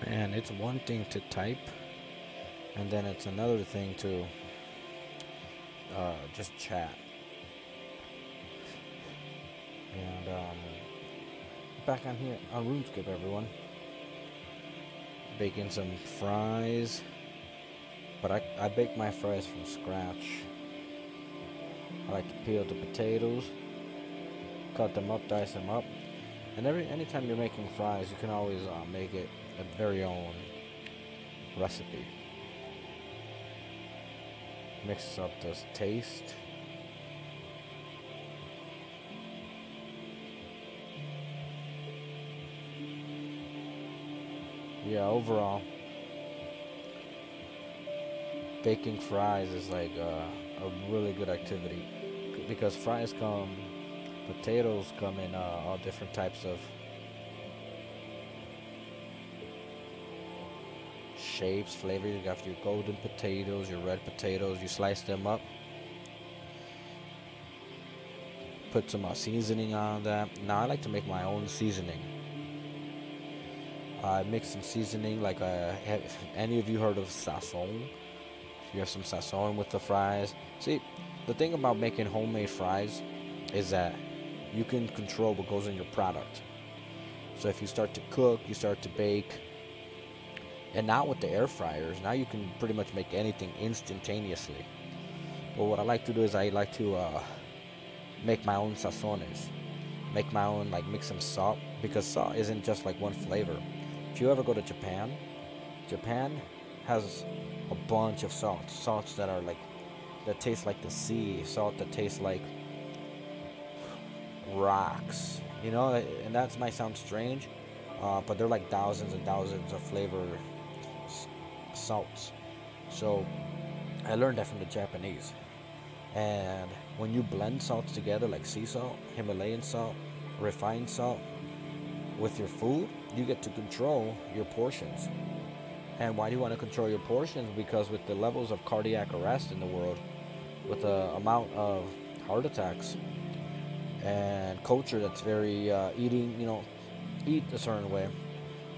And it's one thing to type, and then it's another thing to just chat. And back on here on RuneScape, everyone. Baking some fries, but I bake my fries from scratch. I like to peel the potatoes, cut them up, dice them up, and anytime you're making fries, you can always make it a very own recipe. Mix up this taste. Yeah, overall, baking fries is like a really good activity because potatoes come in all different types of shapes, flavors. You got your golden potatoes, your red potatoes. You slice them up, put some seasoning on that. Now I like to make my own seasoning. I mix some seasoning, like have any of you heard of sazon? You have some sazon with the fries. See, the thing about making homemade fries is that you can control what goes in your product. So if you start to cook, you start to bake, and now with the air fryers, now you can pretty much make anything instantaneously. But what I like to do is I like to make my own sazones. Make my own, like mix some salt, because salt isn't just like one flavor. If you ever go to Japan, Japan has a bunch of salts that are like, that taste like the sea, salt that tastes like rocks, you know, and that might sound strange, but they're like thousands and thousands of flavor salts. So I learned that from the Japanese. And when you blend salts together, like sea salt, Himalayan salt, refined salt, with your food, you get to control your portions. And why do you want to control your portions? Because with the levels of cardiac arrest in the world, with the amount of heart attacks and culture that's very eating, eat a certain way,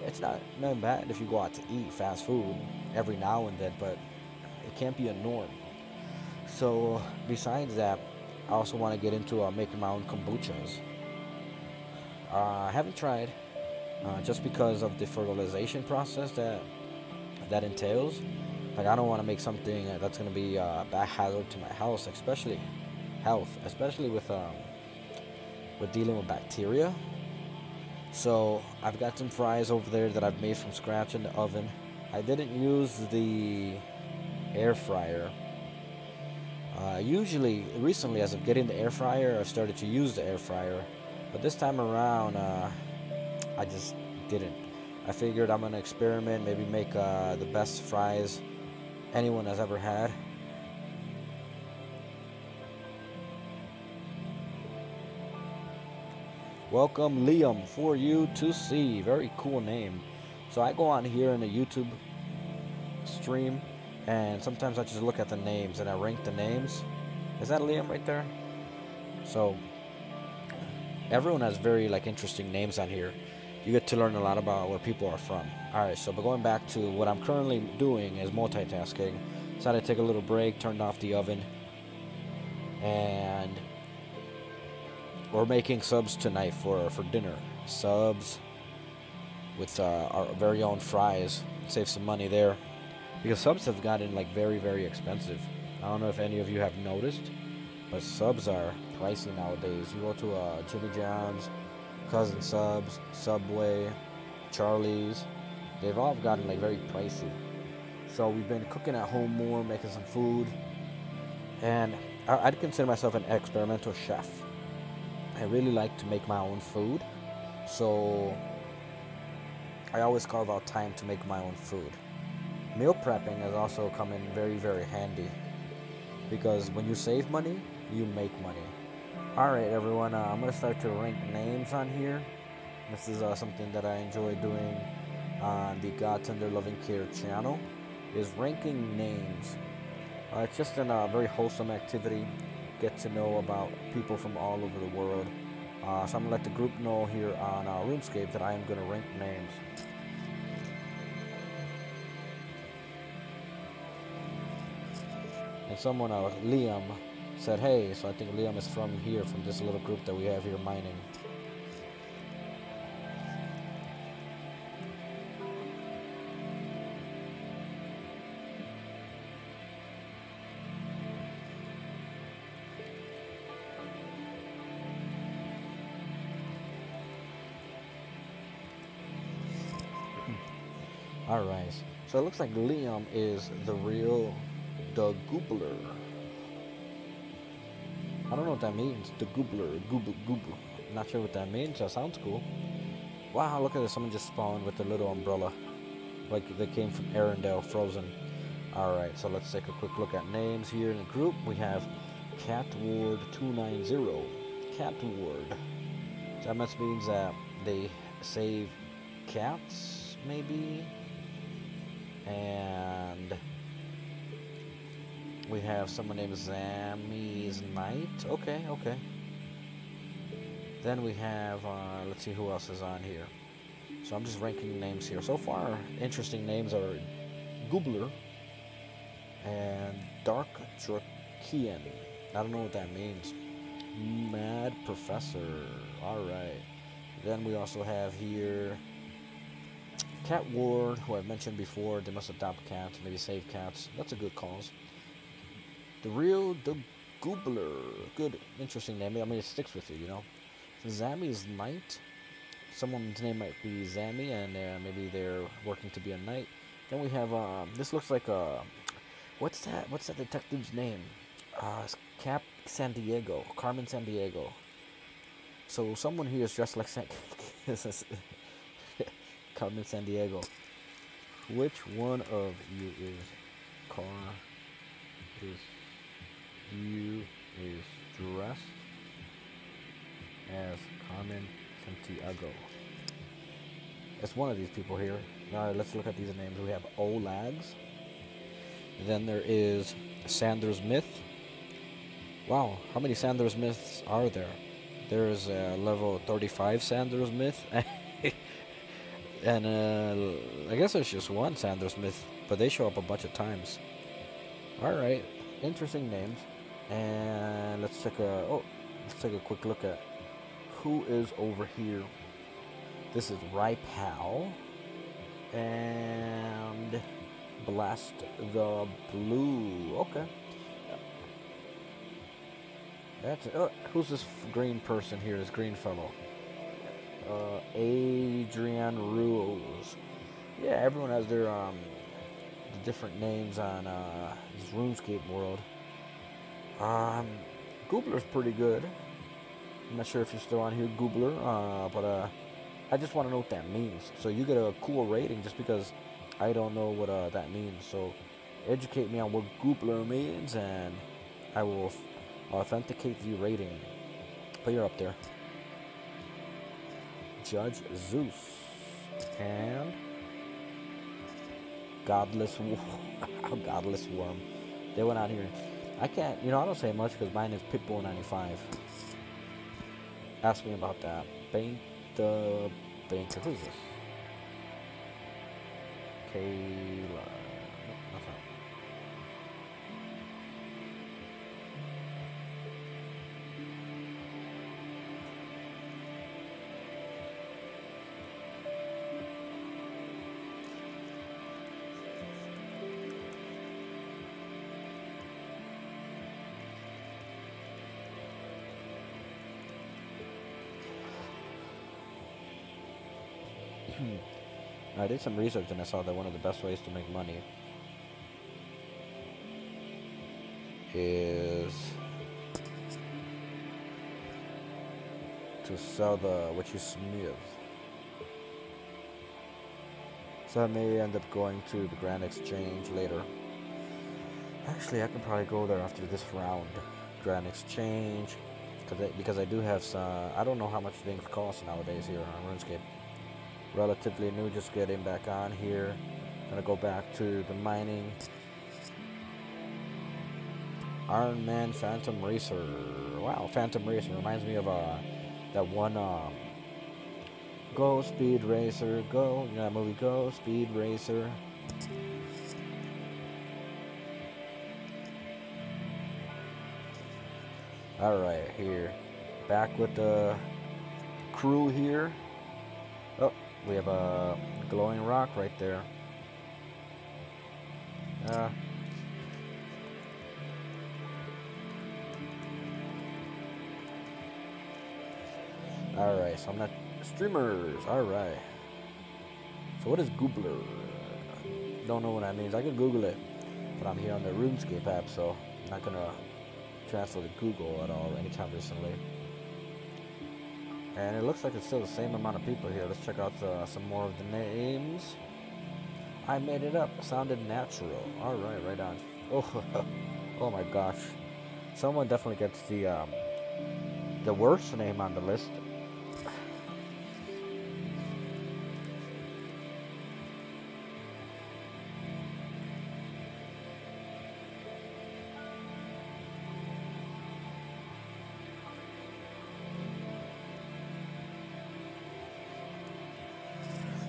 it's not bad if you go out to eat fast food every now and then, but it can't be a norm. So besides that, I also want to get into making my own kombuchas. I haven't tried, just because of the fertilization process that entails. Like, I don't want to make something that's going to be a bad hazard to my health, especially with dealing with bacteria. So I've got some fries over there that I've made from scratch in the oven. I didn't use the air fryer. Recently, as of getting the air fryer, I've started to use the air fryer. But this time around, I just didn't. I figured I'm going to experiment, maybe make the best fries anyone has ever had. Welcome, Liam, for you to see. Very cool name. So I go on here in a YouTube stream, and sometimes I just look at the names and I rank the names. Is that Liam right there? So everyone has very interesting names on here. You get to learn a lot about where people are from. Alright, so but going back to what I'm currently doing is multitasking. Decided to take a little break, turned off the oven, and we're making subs tonight for dinner. Subs with our very own fries. Save some money there, because subs have gotten very, very expensive. I don't know if any of you have noticed, but subs are pricey nowadays. You go to Jimmy John's, Cousin Subs, Subway, Charlie's. They've all gotten very pricey. So we've been cooking at home more, making some food, and I'd consider myself an experimental chef. I really like to make my own food, so I always carve out time to make my own food. Meal prepping has also come in very, very handy, because when you save money, you make money. Alright everyone, I'm going to start to rank names on here. This is something that I enjoy doing on the God Tender Loving Care channel, is ranking names. It's just a very wholesome activity. Get to know about people from all over the world. So I'm going to let the group know here on RuneScape that I am going to rank names. someone, Liam, said, hey, so I think Liam is from here, from this little group that we have here mining. Alright, so it looks like Liam is the real the Goobler. I don't know what that means. The Goobler, Gooble. Not sure what that means. That sounds cool. Wow, look at this. Someone just spawned with a little umbrella. Like they came from Arendelle, frozen. Alright, so let's take a quick look at names here in the group. We have CatWard290. CatWard. That must means that they save cats, maybe? And we have someone named Zammy's Knight. Okay. Then we have, let's see who else is on here. So I'm just ranking names here. So far, interesting names are Goobler and Dark Drakian. I don't know what that means. Mad Professor. Alright. Then we also have here Cat Ward, who I've mentioned before. They must adopt cats, maybe save cats. That's a good cause. The real the Goobler. Good, interesting name. I mean, it sticks with you, you know. Zammy's Knight. Someone's name might be Zammy, and maybe they're working to be a knight. Then we have, this looks like a, what's that detective's name? It's Cap San Diego, Carmen San Diego. So someone here is dressed like Carmen San Diego. Which one of you is dressed as Carmen Santiago? It's one of these people here. Alright, let's look at these names. We have Olags. Then there is Sanders Myth. Wow, how many Sanders Myths are there? There's a level 35 Sanders Myth. And I guess there's just one Sanders Myth, but they show up a bunch of times. Alright, interesting names. And let's take a quick look at who is over here. This is Ripal and Blast the Blue. Okay. That's who's this green person here? This green fellow. Adrian Rules. Yeah, everyone has their the different names on this RuneScape world. Goobler's pretty good. I'm not sure if you're still on here, Goobler, but I just want to know what that means. So you get a cool rating just because I don't know what that means. So educate me on what Goobler means, and I will authenticate the rating. But you're up there. Judge Zeus and Godless Worm. They went out here. I can't, I don't say much because mine is Pitbull95. Ask me about that. Bank the Banker. Who's this? Kayla. Nothing. I did some research and I saw that one of the best ways to make money is to sell what you smith. So I may end up going to the Grand Exchange later. Actually, I can probably go there after this round. Grand Exchange, because I do have some. I don't know how much things cost nowadays here on RuneScape. Relatively new, just getting back on here. Gonna go back to the mining. Iron Man Phantom Racer. Wow, Phantom Racer reminds me of that one Go Speed Racer. Go, you know that movie Go Speed Racer. Alright, here. Back with the crew here. Oh, we have a glowing rock right there. Alright, so I'm not streamers. Alright. So what is Googler? Don't know what that means. I could Google it, but I'm here on the RuneScape app, so I'm not gonna transfer to Google at all anytime recently. And it looks like it's still the same amount of people here. Let's check out some more of the names. I made it up. Sounded natural. Alright, right on. Oh, oh my gosh. Someone definitely gets the worst name on the list.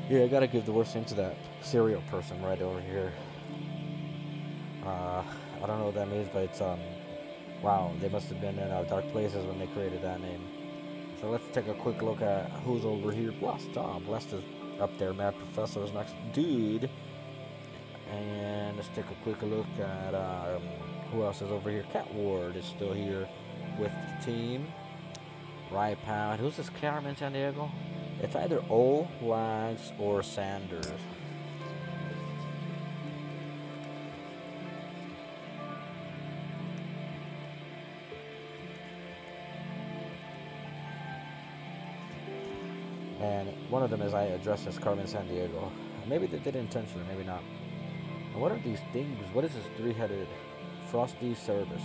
Yeah, I gotta give the worst name to that cereal person right over here. I don't know what that means, but it's, wow, they must have been in dark places when they created that name. So let's take a quick look at who's over here. Blast is up there. Mad Professor is next. Dude. And let's take a quick look at, who else is over here. Cat Ward is still here with the team. Right Pound. Who's this Carmen San Diego? It's either O, Wags, or Sanders. And one of them is I addressed as Carmen San Diego. Maybe they did it intentionally, maybe not. And what are these things? What is this three-headed Frosty Cerberus?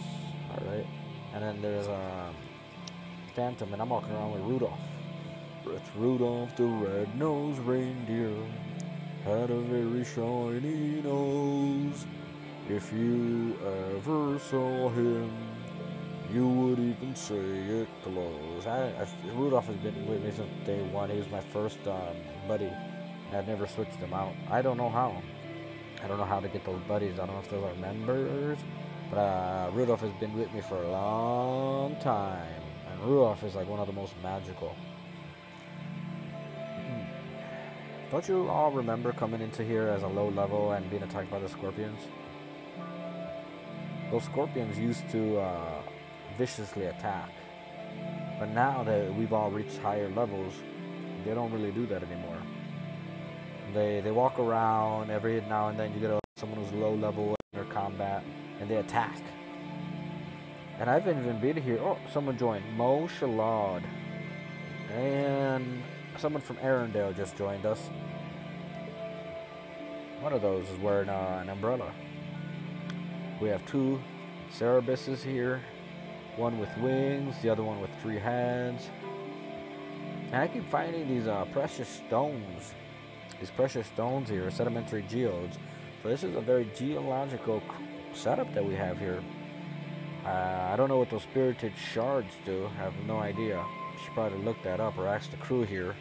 Alright. And then there's Phantom, and I'm walking around with Rudolph. It's Rudolph the red-nosed reindeer, had a very shiny nose. If you ever saw him, you would even say it glows. Rudolph has been with me since day one. He was my first buddy. I've never switched him out. I don't know how. I don't know how to get those buddies. I don't know if those are members. But Rudolph has been with me for a long time. And Rudolph is like one of the most magical. Don't you all remember coming into here as a low level and being attacked by the scorpions? Those scorpions used to viciously attack. But now that we've all reached higher levels, they don't really do that anymore. They walk around every now and then. You get someone who's low level in their combat, and they attack. And I haven't even been here. Oh, someone joined. Mo Shalad. And someone from Arendelle just joined us. One of those is wearing an umbrella. We have two Cerebuses here. One with wings, the other one with 3 hands. And I keep finding these precious stones. These precious stones here, sedimentary geodes. So this is a very geological setup that we have here. I don't know what those spirited shards do. I have no idea. Should probably look that up or ask the crew here.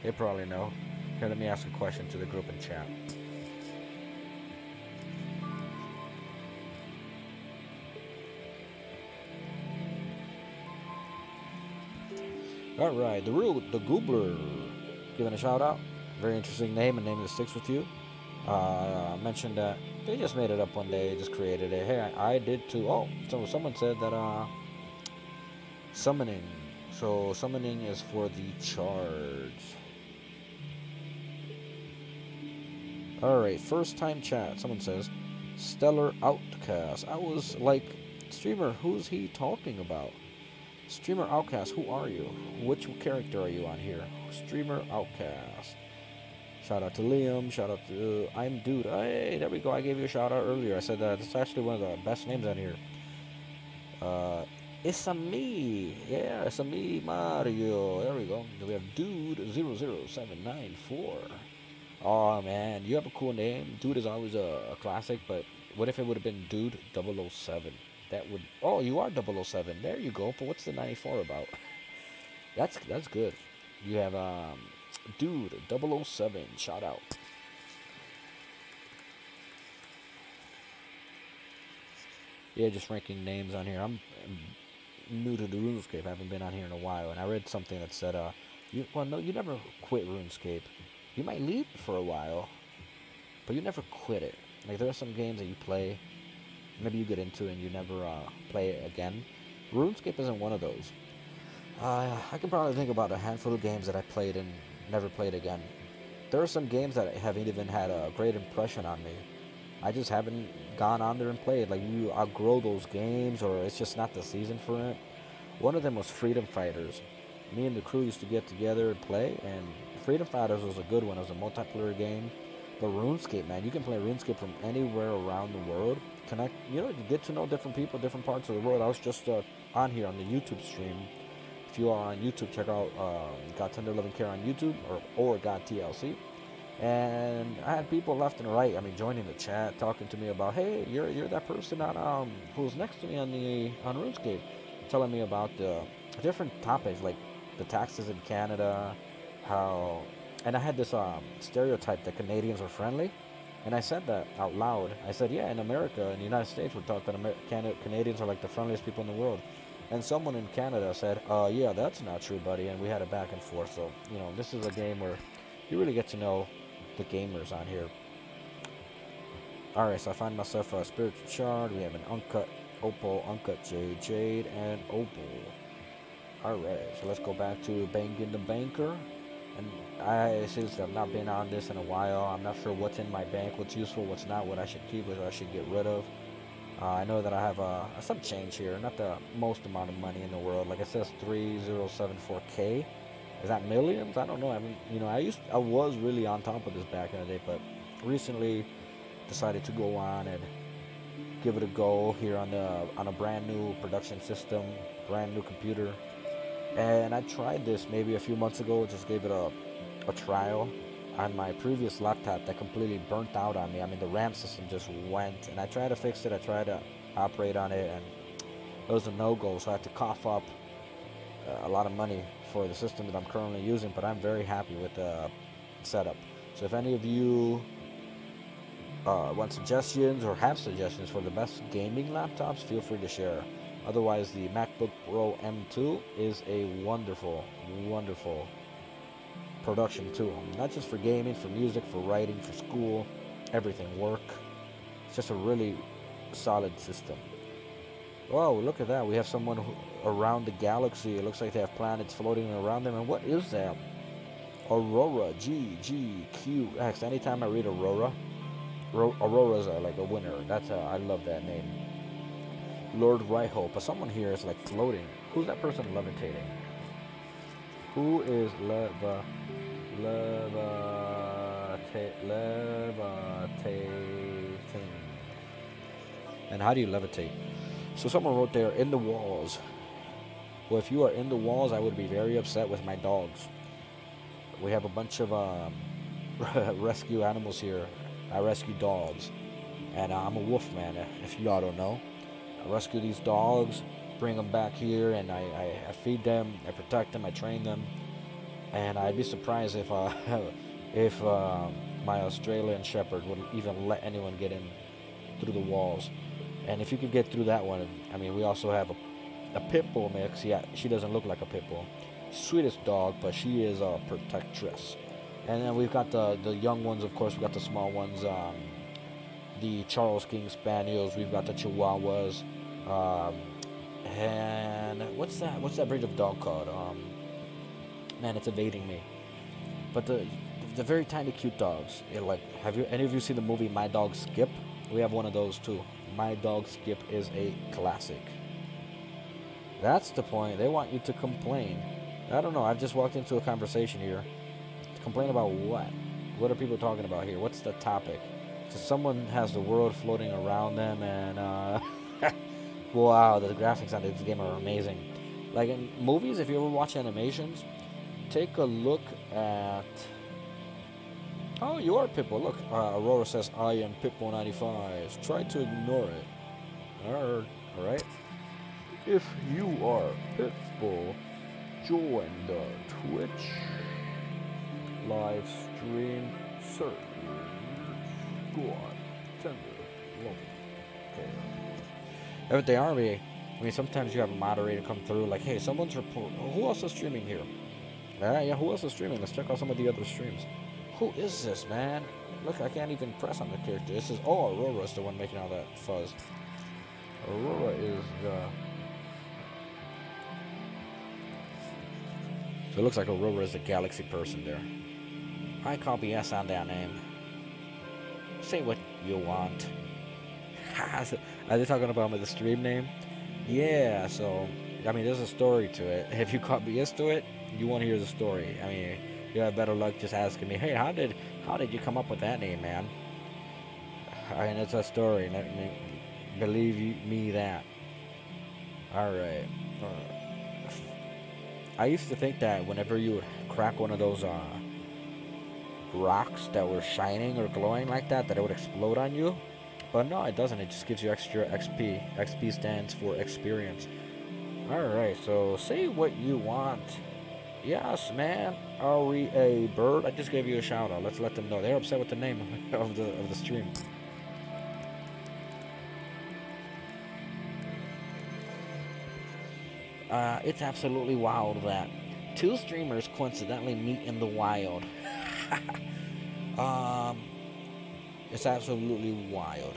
They probably know. Here, let me ask a question to the group in chat. Alright, the Goobler, giving a shout out. Very interesting name, a name that sticks with you. Mentioned that they just made it up one day, just created it. Hey, I did too. Oh, so someone said that summoning. So summoning is for the charge. Alright, first time chat. Someone says, Stellar Outcast. I was like, streamer, who's he talking about? Streamer Outcast, who are you? Which character are you on here? Streamer Outcast. Shout out to Liam. Shout out to I'm Dude. Hey, there we go. I gave you a shout out earlier. I said that it's actually one of the best names on here. It's a me. Yeah, it's a me, Mario. There we go. We have Dude 00794. Oh man, you have a cool name. Dude is always a classic, but what if it would have been Dude 007? That would. Oh, you are 007. There you go. But what's the 94 about? That's good. You have Dude 007. Shout out. Yeah, just ranking names on here. I'm new to the RuneScape. I haven't been on here in a while, and I read something that said, you never quit RuneScape. You might leave it for a while, but you never quit it. Like, there are some games that you play, maybe you get into it and you never play it again. RuneScape isn't one of those. I can probably think about a handful of games that I played and never played again. There are some games that haven't even had a great impression on me. I just haven't gone on there and played. Like, you outgrow those games, or it's just not the season for it. One of them was Freedom Fighters. Me and the crew used to get together and play, and Freedom Fighters was a good one. It was a multiplayer game. But RuneScape, man, you can play RuneScape from anywhere around the world. You get to know different people, different parts of the world. I was just on here on the YouTube stream. If you are on YouTube, check out GODTLC on YouTube or GODTLC. And I had people left and right. I mean, joining the chat, talking to me about, hey, you're that person on who's next to me on RuneScape, telling me about the different topics like the taxes in Canada, how, and I had this stereotype that Canadians are friendly, and I said that out loud. I said, yeah, in America, in the United States, we're taught that Canadians are like the friendliest people in the world. And someone in Canada said, yeah, that's not true, buddy, and we had a back and forth. So, this is a game where you really get to know the gamers on here. Alright, so I find myself a spiritual shard. We have an uncut opal, uncut jade, and opal. Alright, so let's go back to Banging the Banker. And seriously, I've not been on this in a while. I'm not sure what's in my bank, what's useful, what's not, what I should keep, what I should get rid of. I know that I have some change here, not the most amount of money in the world. Like it says 3074K. Is that millions? I don't know. I mean, I was really on top of this back in the day, but recently decided to go on and give it a go here on a brand new production system, brand new computer. And I tried this maybe a few months ago. Just gave it a trial on my previous laptop that completely burnt out on me. I mean, the RAM system just went, and I tried to fix it. I tried to operate on it, and it was a no-go. So I had to cough up a lot of money for the system that I'm currently using, but I'm very happy with the setup. So if any of you want suggestions or have suggestions for the best gaming laptops, feel free to share. Otherwise, the MacBook Pro M2 is a wonderful, wonderful production tool. Not just for gaming, for music, for writing, for school, everything, work. It's just a really solid system. Whoa, look at that. We have someone around the galaxy. It looks like they have planets floating around them. And what is that? Aurora, GGQX. Anytime I read Aurora, Aurora's like a winner. I love that name. Lord Ryhope. But someone here is like floating. Who's that person levitating? Who is levitating? And how do you levitate? So someone wrote there, in the walls. Well, if you are in the walls, I would be very upset with my dogs. We have a bunch of rescue animals here. I rescue dogs. And I'm a wolf man, if y'all don't know. I rescue these dogs, bring them back here, and I feed them, I protect them, I train them. And I'd be surprised if my Australian Shepherd would even let anyone get in through the walls. And if you could get through that one, I mean, we also have a pit bull mix. Yeah, she doesn't look like a pit bull. Sweetest dog, but she is a protectress. And then we've got the young ones, of course. We've got the small ones, the Charles King Spaniels. We've got the Chihuahuas. And what's that breed of dog called? Man, it's evading me. But the very tiny, cute dogs. Have any of you seen the movie My Dog Skip? We have one of those too. My Dog Skip is a classic. That's the point. They want you to complain. I don't know. I've just walked into a conversation here. Complain about what? What are people talking about here? What's the topic? So someone has the world floating around them, and wow, the graphics on this game are amazing. Like in movies, if you ever watch animations, take a look at... Oh, you are Pitbull. Look, Aurora says, I am Pitbull95. Try to ignore it. Alright. If you are Pitbull, join the Twitch live stream search. God, tender. Okay. Everything Army. I mean, sometimes you have a moderator come through, like, hey, someone's report. Who else is streaming here? Yeah, who else is streaming? Let's check out some of the other streams. Who is this, man? Look, I can't even press on the character. This is, oh, Aurora's the one making all that fuzz. Aurora is the... So it looks like Aurora is the galaxy person there. I copy S on that name. Say what you want. Are they talking about the stream name? Yeah, so, I mean, there's a story to it. If you copy yes to it, you want to hear the story. I mean, you have better luck just asking me, hey, how did you come up with that name, man? I mean, it's a story. Believe me that. Alright. I used to think that whenever you would crack one of those rocks that were shining or glowing like that it would explode on you. But no, it doesn't. It just gives you extra XP. XP stands for experience. Alright, so say what you want. Yes, man. Are we a bird? I just gave you a shout out. Let's let them know. They're upset with the name of the stream. It's absolutely wild that two streamers coincidentally meet in the wild. It's absolutely wild.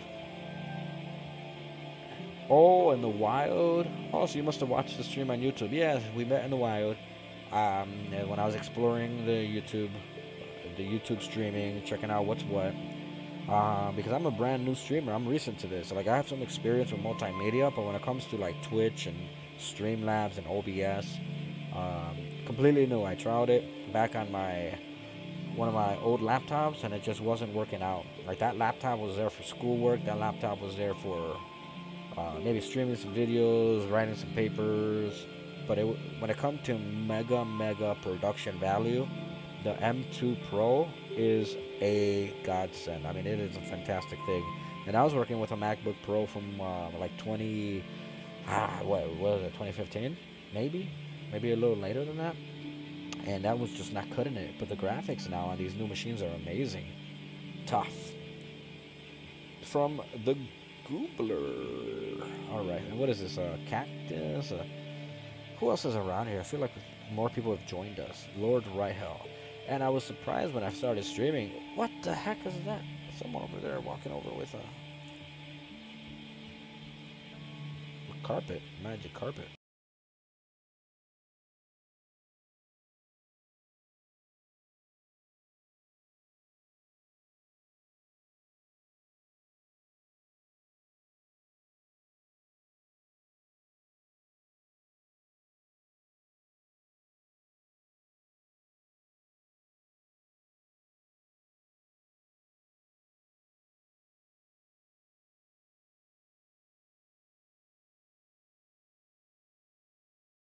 Oh, in the wild? Oh, so you must have watched the stream on YouTube. Yeah, we met in the wild. When I was exploring the YouTube streaming, checking out what's what. Because I'm a brand new streamer. I'm recent to this. Like, I have some experience with multimedia, but when it comes to like Twitch and Streamlabs and OBS, completely new. I tried it back on one of my old laptops, and it just wasn't working out. Like, that laptop was there for schoolwork. That laptop was there for maybe streaming some videos, writing some papers. But when it comes to mega production value, the M2 Pro is a godsend. I mean, it is a fantastic thing. And I was working with a MacBook Pro from like 2015, maybe a little later than that. And that was just not cutting it. But the graphics now on these new machines are amazing. Tough. From the Goobler. Alright, and what is this? Cactus? Who else is around here? I feel like more people have joined us. Lord Ryhel. And I was surprised when I started streaming. What the heck is that? Someone over there walking over with a carpet. Magic carpet.